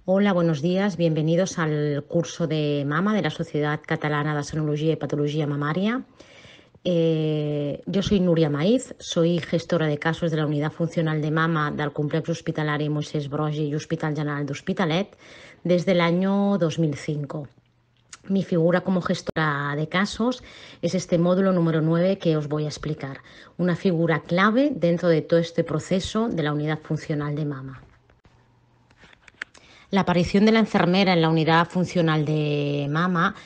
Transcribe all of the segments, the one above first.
Hola, buenos días. Bienvenidos al curso de mama de la Sociedad Catalana de Senología y Patología Mamaria. Yo soy Núria Maíz, soy gestora de casos de la Unidad Funcional de Mama del Complex Hospitalari Moisès Broggi y Hospital General de Hospitalet desde el año 2005. Mi figura como gestora de casos es este módulo número 9 que os voy a explicar, una figura clave dentro de todo este proceso de la Unidad Funcional de Mama. La aparición de la enfermera en la Unidad Funcional de Mama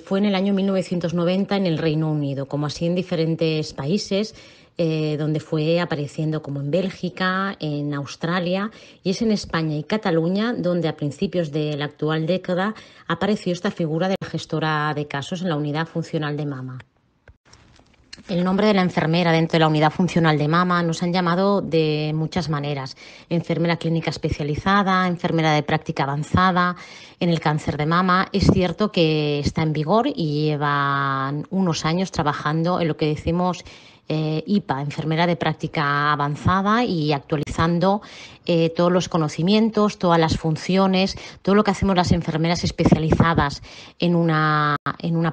fue en el año 1990 en el Reino Unido, como así en diferentes países, donde fue apareciendo como en Bélgica, en Australia, y es en España y Cataluña donde a principios de la actual década apareció esta figura de la gestora de casos en la Unidad Funcional de Mama. El nombre de la enfermera dentro de la Unidad Funcional de Mama nos han llamado de muchas maneras. Enfermera clínica especializada, enfermera de práctica avanzada en el cáncer de mama. Es cierto que está en vigor y llevan unos años trabajando en lo que decimos IPA, enfermera de práctica avanzada, y actualizando todos los conocimientos, todas las funciones, todo lo que hacemos las enfermeras especializadas en una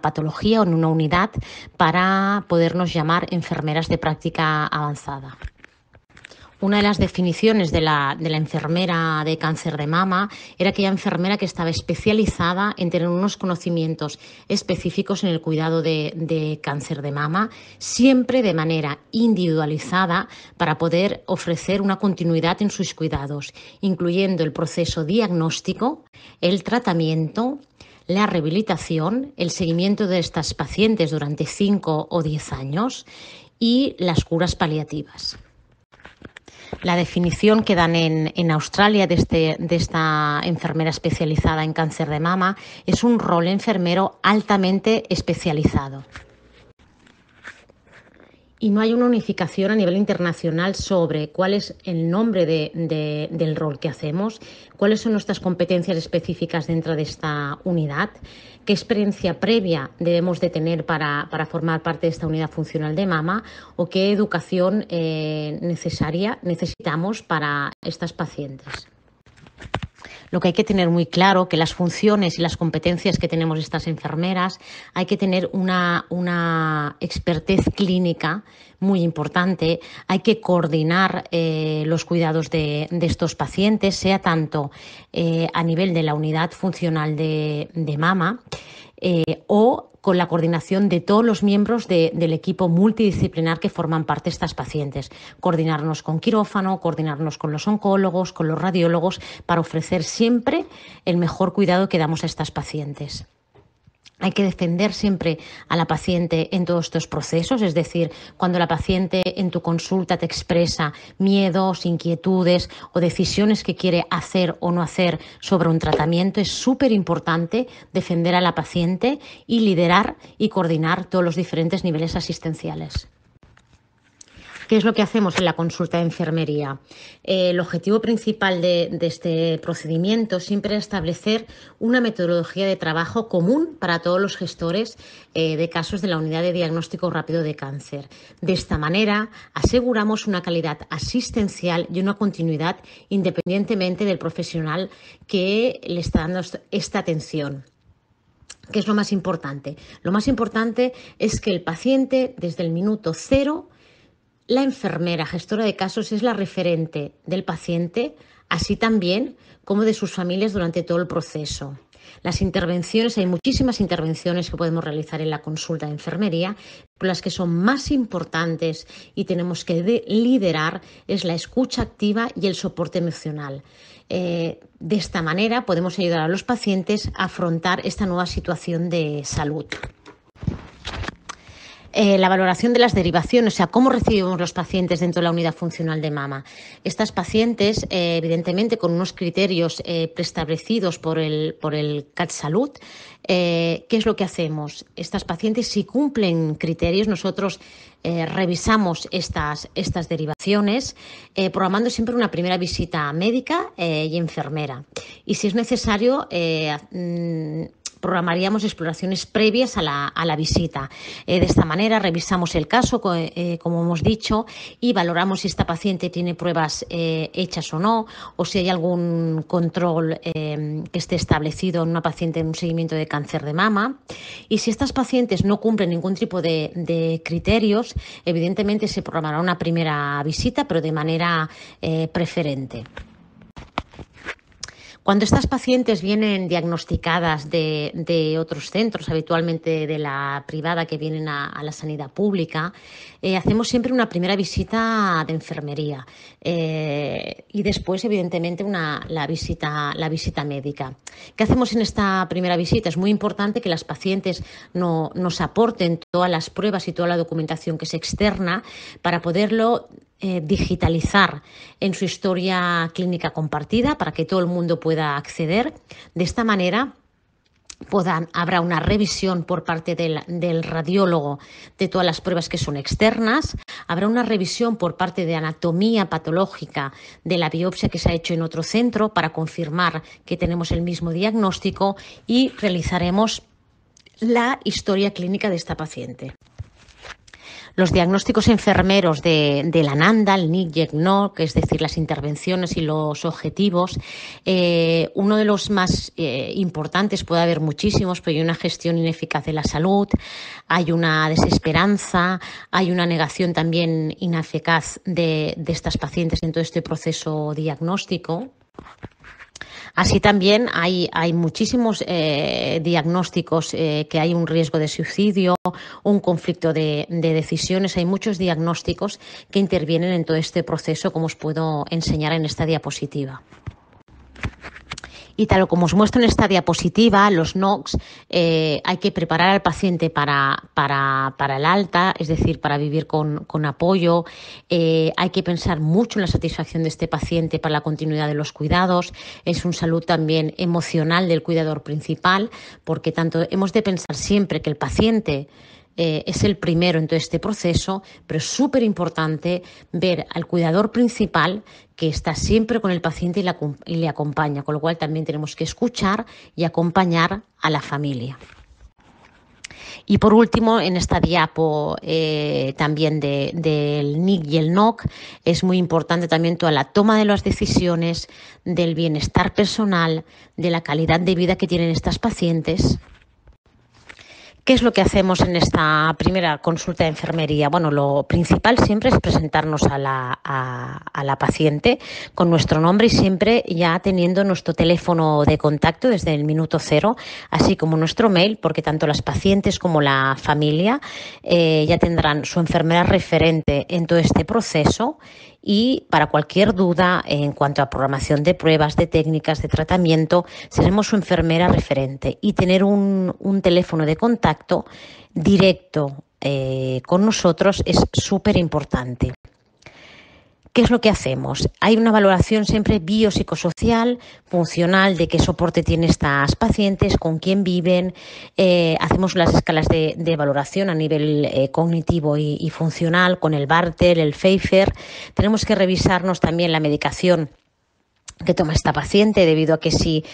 patología o en una unidad para podernos llamar enfermeras de práctica avanzada. Una de las definiciones de la enfermera de cáncer de mama era aquella enfermera que estaba especializada en tener unos conocimientos específicos en el cuidado de cáncer de mama, siempre de manera individualizada para poder ofrecer una continuidad en sus cuidados, incluyendo el proceso diagnóstico, el tratamiento, la rehabilitación, el seguimiento de estas pacientes durante 5 o 10 años y las curas paliativas. La definición que dan en Australia de esta enfermera especializada en cáncer de mama es un rol enfermero altamente especializado. Y no hay una unificación a nivel internacional sobre cuál es el nombre del rol que hacemos, cuáles son nuestras competencias específicas dentro de esta unidad, qué experiencia previa debemos de tener para formar parte de esta unidad funcional de mama o qué educación necesaria necesitamos para estas pacientes. Lo que hay que tener muy claro que las funciones y las competencias que tenemos estas enfermeras, hay que tener una expertez clínica muy importante, hay que coordinar los cuidados de estos pacientes, sea tanto a nivel de la unidad funcional de mama o con la coordinación de todos los miembros del equipo multidisciplinar que forman parte de estas pacientes. Coordinarnos con quirófano, coordinarnos con los oncólogos, con los radiólogos, para ofrecer siempre el mejor cuidado que damos a estas pacientes. Hay que defender siempre a la paciente en todos estos procesos, es decir, cuando la paciente en tu consulta te expresa miedos, inquietudes o decisiones que quiere hacer o no hacer sobre un tratamiento, es súper importante defender a la paciente y liderar y coordinar todos los diferentes niveles asistenciales. ¿Qué es lo que hacemos en la consulta de enfermería? El objetivo principal de este procedimiento siempre es establecer una metodología de trabajo común para todos los gestores de casos de la unidad de diagnóstico rápido de cáncer. De esta manera aseguramos una calidad asistencial y una continuidad independientemente del profesional que le está dando esta atención. ¿Qué es lo más importante? Lo más importante es que el paciente, desde el minuto cero, la enfermera gestora de casos es la referente del paciente, así también como de sus familias durante todo el proceso. Las intervenciones, hay muchísimas intervenciones que podemos realizar en la consulta de enfermería, pero las que son más importantes y tenemos que liderar es la escucha activa y el soporte emocional. De esta manera podemos ayudar a los pacientes a afrontar esta nueva situación de salud. La valoración de las derivaciones, o sea, cómo recibimos los pacientes dentro de la unidad funcional de mama. Estas pacientes, evidentemente, con unos criterios preestablecidos por el CatSalut, ¿qué es lo que hacemos? Estas pacientes, si cumplen criterios, nosotros revisamos estas derivaciones, programando siempre una primera visita médica y enfermera. Y si es necesario, programaríamos exploraciones previas a la visita. De esta manera revisamos el caso, como hemos dicho, y valoramos si esta paciente tiene pruebas hechas o no, o si hay algún control que esté establecido en una paciente en un seguimiento de cáncer de mama. Y si estas pacientes no cumplen ningún tipo de criterios, evidentemente se programará una primera visita, pero de manera preferente. Cuando estas pacientes vienen diagnosticadas de otros centros, habitualmente de la privada que vienen a la sanidad pública, hacemos siempre una primera visita de enfermería y después, evidentemente, la visita médica. ¿Qué hacemos en esta primera visita? Es muy importante que las pacientes nos aporten todas las pruebas y toda la documentación que es externa para poderlo digitalizar en su historia clínica compartida para que todo el mundo pueda acceder. De esta manera habrá una revisión por parte del radiólogo de todas las pruebas que son externas, habrá una revisión por parte de anatomía patológica de la biopsia que se ha hecho en otro centro para confirmar que tenemos el mismo diagnóstico y realizaremos la historia clínica de esta paciente. Los diagnósticos enfermeros de la NANDA, el NIC y el NOC, es decir, las intervenciones y los objetivos, uno de los más importantes, puede haber muchísimos, pero hay una gestión ineficaz de la salud, hay una desesperanza, hay una negación también ineficaz de estas pacientes en todo este proceso diagnóstico. Así también hay muchísimos diagnósticos que hay un riesgo de suicidio, un conflicto de decisiones. Hay muchos diagnósticos que intervienen en todo este proceso, como os puedo enseñar en esta diapositiva. Y tal como os muestro en esta diapositiva, los NOCs hay que preparar al paciente para el alta, es decir, para vivir con apoyo. Hay que pensar mucho en la satisfacción de este paciente para la continuidad de los cuidados. Es una salud también emocional del cuidador principal, porque tanto hemos de pensar siempre que el paciente es el primero en todo este proceso, pero es súper importante ver al cuidador principal que está siempre con el paciente y le acompaña, con lo cual también tenemos que escuchar y acompañar a la familia. Y por último, en esta diapo también del NIC y el NOC, es muy importante también toda la toma de las decisiones, del bienestar personal, de la calidad de vida que tienen estas pacientes. ¿Qué es lo que hacemos en esta primera consulta de enfermería? Bueno, lo principal siempre es presentarnos a la paciente con nuestro nombre y siempre ya teniendo nuestro teléfono de contacto desde el minuto cero, así como nuestro mail, porque tanto las pacientes como la familia ya tendrán su enfermera referente en todo este proceso. Y para cualquier duda en cuanto a programación de pruebas, de técnicas, de tratamiento, seremos su enfermera referente. Y tener un teléfono de contacto directo con nosotros es súper importante. ¿Qué es lo que hacemos? Hay una valoración siempre biopsicosocial, funcional, de qué soporte tienen estas pacientes, con quién viven. Hacemos las escalas de valoración a nivel cognitivo y funcional con el Bartel, el Pfeiffer. Tenemos que revisarnos también la medicación que toma esta paciente, debido a que si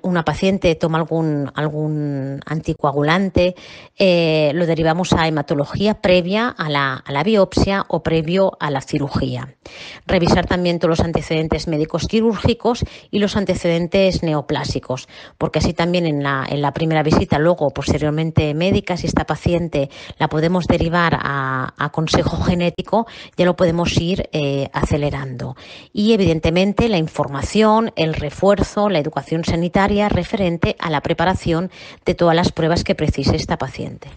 una paciente toma algún anticoagulante, lo derivamos a hematología previa a la biopsia o previo a la cirugía. Revisar también todos los antecedentes médicos quirúrgicos y los antecedentes neoplásicos, porque así también en la primera visita, luego posteriormente médica, si esta paciente la podemos derivar a consejo genético, ya lo podemos ir acelerando. Y evidentemente la información, el refuerzo, la educación sanitaria referente a la preparación de todas las pruebas que precise esta paciente.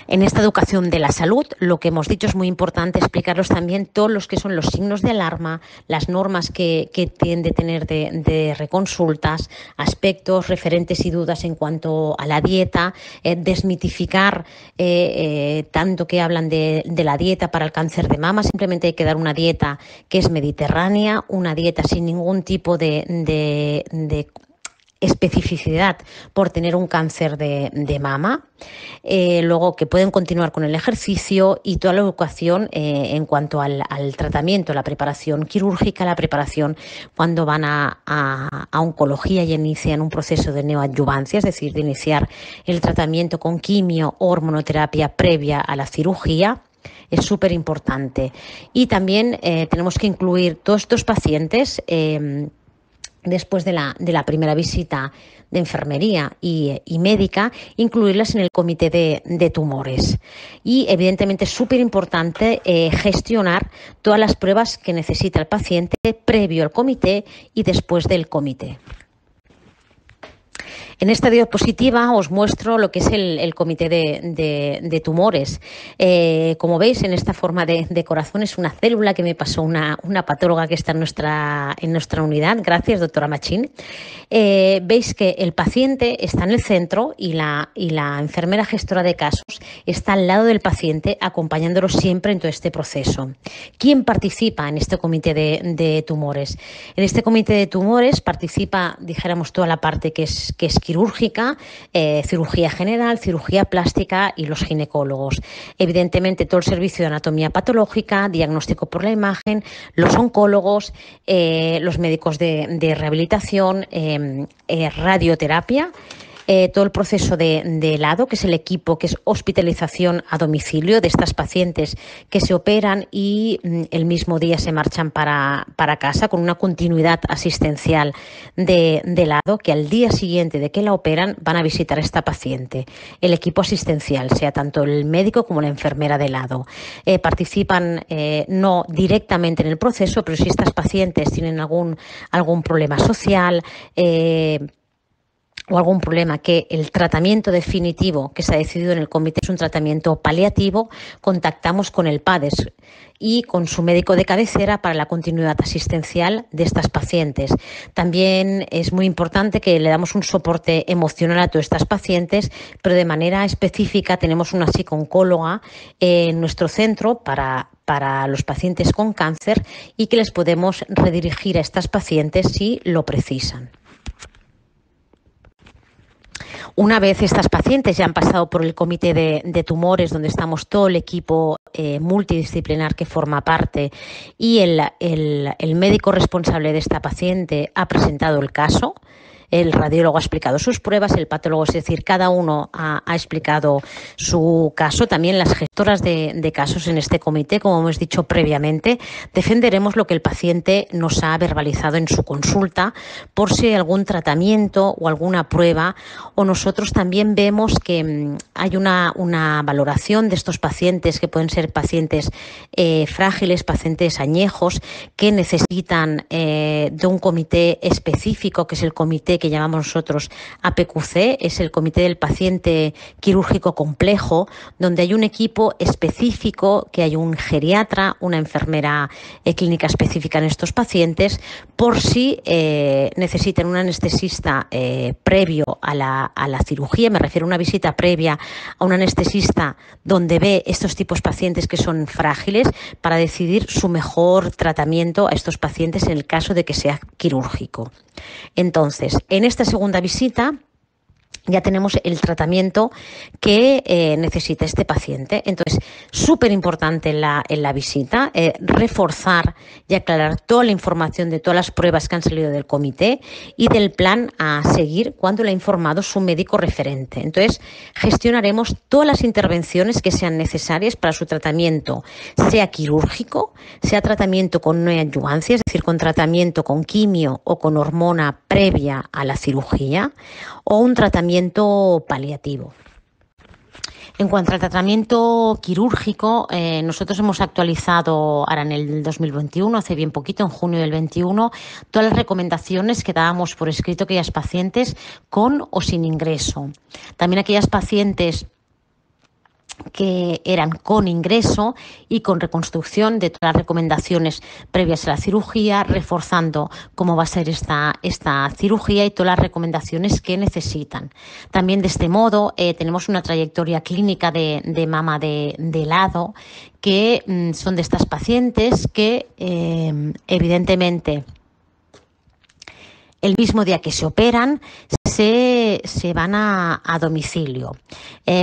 En esta educación de la salud, lo que hemos dicho es muy importante explicarlos también todos los que son los signos de alarma, las normas que tienen de tener de reconsultas, aspectos, referentes y dudas en cuanto a la dieta, desmitificar tanto que hablan de la dieta para el cáncer de mama. Simplemente hay que dar una dieta que es mediterránea, una dieta sin ningún tipo de especificidad por tener un cáncer de mama. Luego que pueden continuar con el ejercicio y toda la educación en cuanto al tratamiento, la preparación quirúrgica, la preparación cuando van a oncología y inician un proceso de neoadyuvancia, es decir, de iniciar el tratamiento con quimio o hormonoterapia previa a la cirugía. Es súper importante. Y también tenemos que incluir todos estos pacientes después de la primera visita de enfermería y médica, incluirlas en el comité de tumores. Y evidentemente es súper importante gestionar todas las pruebas que necesita el paciente previo al comité y después del comité. En esta diapositiva os muestro lo que es el comité de tumores. Como veis, en esta forma de corazón es una célula que me pasó una patóloga que está en nuestra unidad. Gracias, doctora Machín. Veis que el paciente está en el centro y la enfermera gestora de casos está al lado del paciente acompañándolo siempre en todo este proceso. ¿Quién participa en este comité de tumores? En este comité de tumores participa, dijéramos, toda la parte que es quirúrgica, cirugía general, cirugía plástica y los ginecólogos. Evidentemente todo el servicio de anatomía patológica, diagnóstico por la imagen, los oncólogos, los médicos de rehabilitación, radioterapia. Todo el proceso de LADO, que es el equipo que es hospitalización a domicilio de estas pacientes que se operan y el mismo día se marchan para casa con una continuidad asistencial de LADO, que al día siguiente de que la operan van a visitar a esta paciente. El equipo asistencial, sea tanto el médico como la enfermera de LADO. Participan no directamente en el proceso, pero si estas pacientes tienen algún problema social, o algún problema que el tratamiento definitivo que se ha decidido en el comité es un tratamiento paliativo, contactamos con el PADES y con su médico de cabecera para la continuidad asistencial de estas pacientes. También es muy importante que le damos un soporte emocional a todas estas pacientes, pero de manera específica tenemos una psicooncóloga en nuestro centro para los pacientes con cáncer y que les podemos redirigir a estas pacientes si lo precisan. Una vez estas pacientes ya han pasado por el comité de tumores, donde estamos todo el equipo multidisciplinar que forma parte y el médico responsable de esta paciente ha presentado el caso, el radiólogo ha explicado sus pruebas, el patólogo, es decir, cada uno ha explicado su caso. También las gestoras de casos en este comité, como hemos dicho previamente, defenderemos lo que el paciente nos ha verbalizado en su consulta por si hay algún tratamiento o alguna prueba, o nosotros también vemos que hay una valoración de estos pacientes que pueden ser pacientes frágiles, pacientes añejos que necesitan de un comité específico, que es el comité que llamamos nosotros APQC, es el Comité del Paciente Quirúrgico Complejo, donde hay un equipo específico, que hay un geriatra, una enfermera clínica específica en estos pacientes, por si necesitan un anestesista previo a la cirugía. Me refiero a una visita previa a un anestesista donde ve estos tipos de pacientes que son frágiles para decidir su mejor tratamiento a estos pacientes en el caso de que sea quirúrgico. Entonces, en esta segunda visita ya tenemos el tratamiento que necesita este paciente. Entonces, súper importante en la visita, reforzar y aclarar toda la información de todas las pruebas que han salido del comité y del plan a seguir cuando le ha informado su médico referente. Entonces, gestionaremos todas las intervenciones que sean necesarias para su tratamiento, sea quirúrgico, sea tratamiento con neoadyuvancia, es decir, con tratamiento con quimio o con hormona previa a la cirugía, o un tratamiento paliativo. En cuanto al tratamiento quirúrgico, nosotros hemos actualizado ahora en el 2021, hace bien poquito, en junio del 21, todas las recomendaciones que dábamos por escrito a aquellas pacientes con o sin ingreso. También aquellas pacientes que eran con ingreso y con reconstrucción de todas las recomendaciones previas a la cirugía, reforzando cómo va a ser esta cirugía y todas las recomendaciones que necesitan. También de este modo tenemos una trayectoria clínica de mama de lado, que son de estas pacientes que evidentemente el mismo día que se operan, se van a domicilio.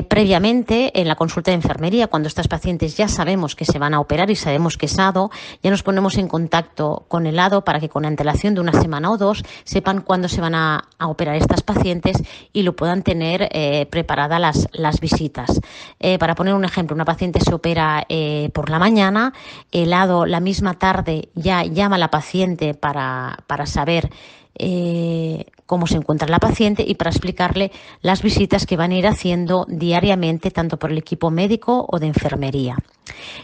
Previamente, en la consulta de enfermería, cuando estas pacientes ya sabemos que se van a operar y sabemos que es ADO, ya nos ponemos en contacto con el ADO para que con antelación de una semana o dos sepan cuándo se van a operar estas pacientes y lo puedan tener preparadas las visitas. Para poner un ejemplo, una paciente se opera por la mañana, el ADO la misma tarde ya llama a la paciente para saber cómo se encuentra la paciente y para explicarle las visitas que van a ir haciendo diariamente tanto por el equipo médico o de enfermería.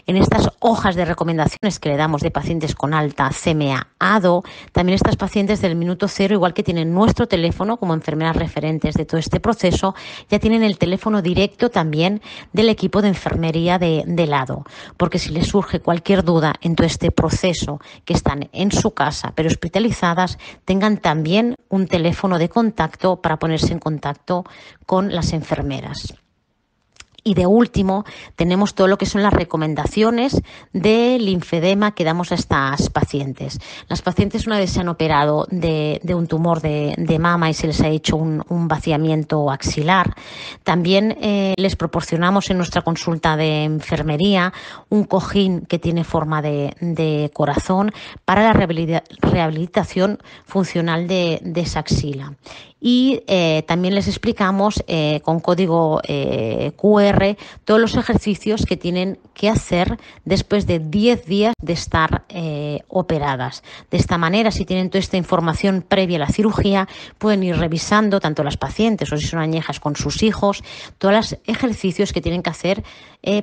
En estas hojas de recomendaciones que le damos de pacientes con alta CMA ADO, también estas pacientes del minuto cero, igual que tienen nuestro teléfono como enfermeras referentes de todo este proceso, ya tienen el teléfono directo también del equipo de enfermería del ADO, porque si les surge cualquier duda en todo este proceso, que están en su casa pero hospitalizadas, tengan también un teléfono de contacto para ponerse en contacto con las enfermeras. Y de último, tenemos todo lo que son las recomendaciones de linfedema que damos a estas pacientes. Las pacientes, una vez se han operado de un tumor de mama y se les ha hecho un vaciamiento axilar, también les proporcionamos en nuestra consulta de enfermería un cojín que tiene forma de corazón para la rehabilitación funcional de esa axila. Y también les explicamos con código QR todos los ejercicios que tienen que hacer después de 10 días de estar operadas. De esta manera, si tienen toda esta información previa a la cirugía, pueden ir revisando tanto las pacientes o si son añejas con sus hijos, todos los ejercicios que tienen que hacer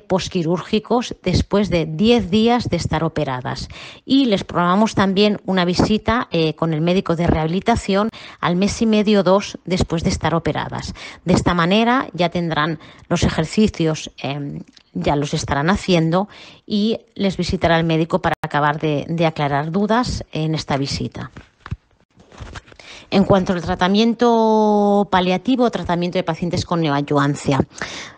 posquirúrgicos después de 10 días de estar operadas. Y les programamos también una visita con el médico de rehabilitación al mes y medio, 2 después de estar operadas. De esta manera ya tendrán los ejercicios, ya los estarán haciendo y les visitará el médico para acabar de aclarar dudas en esta visita. En cuanto al tratamiento paliativo, tratamiento de pacientes con neoadyuvancia,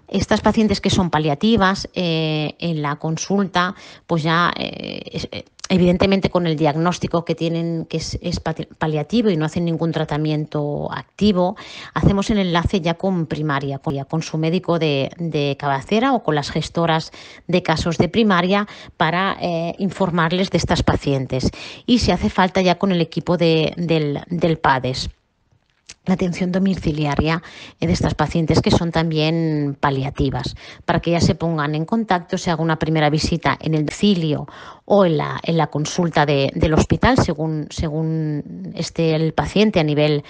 estas pacientes que son paliativas en la consulta, pues ya evidentemente con el diagnóstico que tienen, que es paliativo y no hacen ningún tratamiento activo, hacemos el enlace ya con primaria, con su médico de cabecera o con las gestoras de casos de primaria para informarles de estas pacientes. Y si hace falta ya con el equipo del PADES. La atención domiciliaria de estas pacientes que son también paliativas, para que ya se pongan en contacto, se haga una primera visita en el domicilio o en la consulta del hospital, según esté el paciente a nivel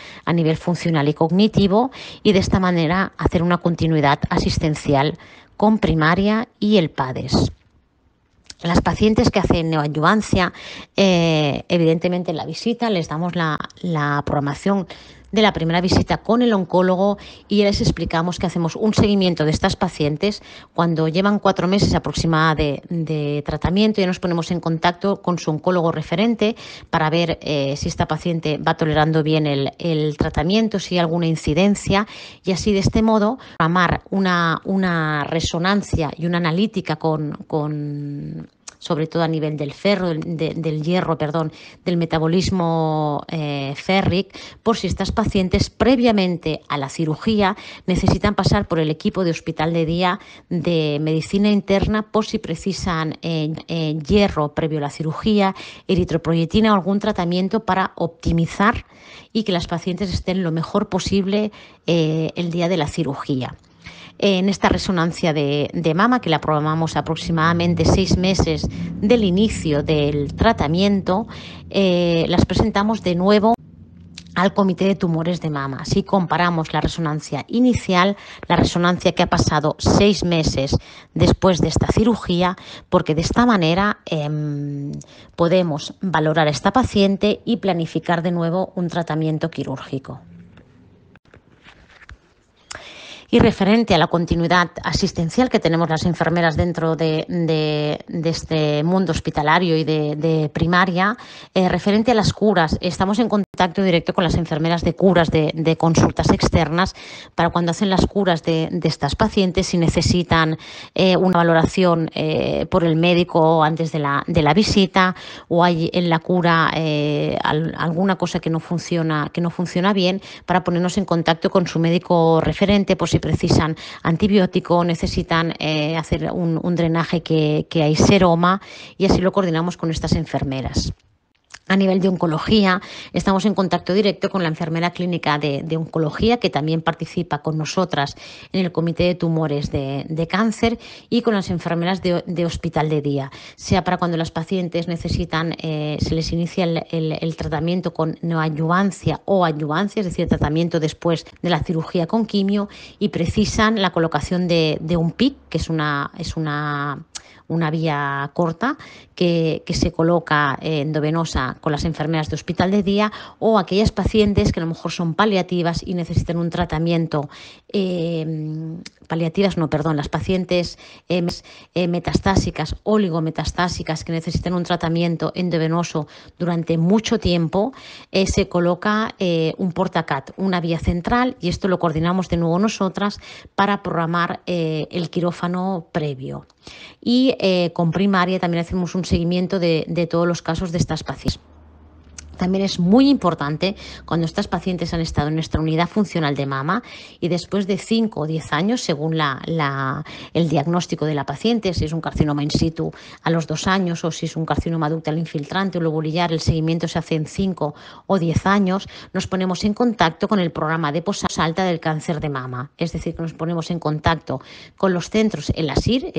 funcional y cognitivo, y de esta manera hacer una continuidad asistencial con primaria y el PADES. Las pacientes que hacen neoadyuvancia, evidentemente en la visita les damos la programación de la primera visita con el oncólogo y les explicamos que hacemos un seguimiento de estas pacientes cuando llevan 4 meses aproximadamente de tratamiento. Ya nos ponemos en contacto con su oncólogo referente para ver si esta paciente va tolerando bien el tratamiento, si hay alguna incidencia, y así de este modo programar una resonancia y una analítica con sobre todo a nivel del ferro, del hierro, del metabolismo férrico, por si estas pacientes previamente a la cirugía necesitan pasar por el equipo de hospital de día de medicina interna por si precisan hierro previo a la cirugía, eritropoyetina o algún tratamiento para optimizar y que las pacientes estén lo mejor posible el día de la cirugía. En esta resonancia de mama, que la programamos aproximadamente 6 meses del inicio del tratamiento, las presentamos de nuevo al comité de tumores de mama. Así comparamos la resonancia inicial, la resonancia que ha pasado 6 meses después de esta cirugía, porque de esta manera podemos valorar a esta paciente y planificar de nuevo un tratamiento quirúrgico. Y referente a la continuidad asistencial que tenemos las enfermeras dentro de este mundo hospitalario y de primaria, referente a las curas, estamos en contacto contacto directo con las enfermeras de curas de consultas externas para cuando hacen las curas de estas pacientes, si necesitan una valoración por el médico antes de la visita, o hay en la cura alguna cosa que no funciona bien, para ponernos en contacto con su médico referente por si precisan antibiótico, necesitan hacer un drenaje que hay seroma, y así lo coordinamos con estas enfermeras. A nivel de oncología, estamos en contacto directo con la enfermera clínica de oncología, que también participa con nosotras en el comité de tumores de cáncer, y con las enfermeras de hospital de día, sea para cuando las pacientes necesitan, se les inicia el tratamiento con neoadyuvancia o adyuvancia, es decir, tratamiento después de la cirugía con quimio, y precisan la colocación de un PIC, que es una vía corta que se coloca endovenosa con las enfermeras de hospital de día, o aquellas pacientes que a lo mejor son paliativas y necesitan un tratamiento, las pacientes metastásicas, oligometastásicas, que necesitan un tratamiento endovenoso durante mucho tiempo, se coloca un portacat, una vía central, y esto lo coordinamos de nuevo nosotras para programar el quirófano previo. Y con primaria también hacemos un seguimiento de todos los casos de estas pacientes. También es muy importante cuando estas pacientes han estado en nuestra unidad funcional de mama y después de 5 o 10 años, según el diagnóstico de la paciente, si es un carcinoma in situ a los 2 años o si es un carcinoma ductal infiltrante o lobulillar, el seguimiento se hace en 5 o 10 años, nos ponemos en contacto con el programa de posalta del cáncer de mama. Es decir, que nos ponemos en contacto con los centros, el ASIR,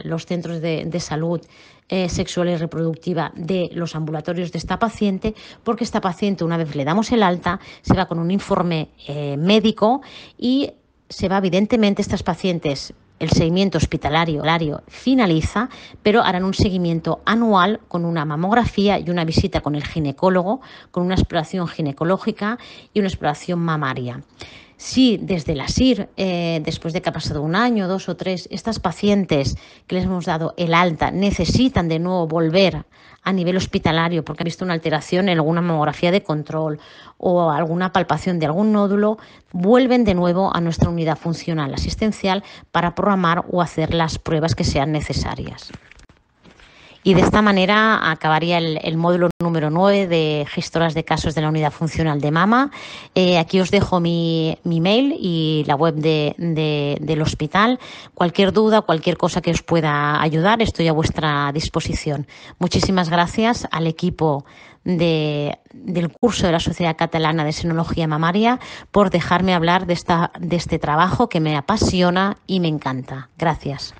los centros de salud sexual y reproductiva de los ambulatorios de esta paciente, porque esta paciente, una vez le damos el alta, se va con un informe médico y se va, evidentemente, estas pacientes, el seguimiento hospitalario finaliza, pero harán un seguimiento anual con una mamografía y una visita con el ginecólogo, con una exploración ginecológica y una exploración mamaria. Si desde la SIR, después de que ha pasado 1 año, 2 o 3, estas pacientes que les hemos dado el alta necesitan de nuevo volver a nivel hospitalario porque han visto una alteración en alguna mamografía de control o alguna palpación de algún nódulo, vuelven de nuevo a nuestra unidad funcional asistencial para programar o hacer las pruebas que sean necesarias. Y de esta manera acabaría el módulo número 9 de gestoras de casos de la unidad funcional de mama. Aquí os dejo mi mail y la web del hospital. Cualquier duda, cualquier cosa que os pueda ayudar, estoy a vuestra disposición. Muchísimas gracias al equipo del curso de la Sociedad Catalana de Senología Mamaria por dejarme hablar de este trabajo que me apasiona y me encanta. Gracias.